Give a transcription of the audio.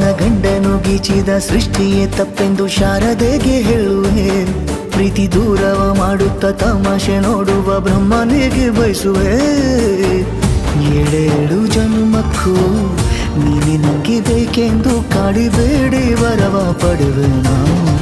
ನನ್ನ ಗಂಡನು ಗೀಚಿದ ಸೃಷ್ಟಿಯೇ ತಪ್ಪೆಂದು ಶಾರದೆಗೆ ಹೇಳುವೆ. ಪ್ರೀತಿ ದೂರವ ಮಾಡುತ್ತ ತಮಾಷೆ ನೋಡುವ ಬ್ರಹ್ಮನಿಗೆ ಬಯಸುವೆ. ಏಳೇಳು ಜನ್ಮಕ್ಕೂ ನೀನೆ ನಂಗೆ ಬೇಕೆಂದು ಕಾಡಿಬೇಡಿ ವರವ ಪಡೆವೆ ನಾನು.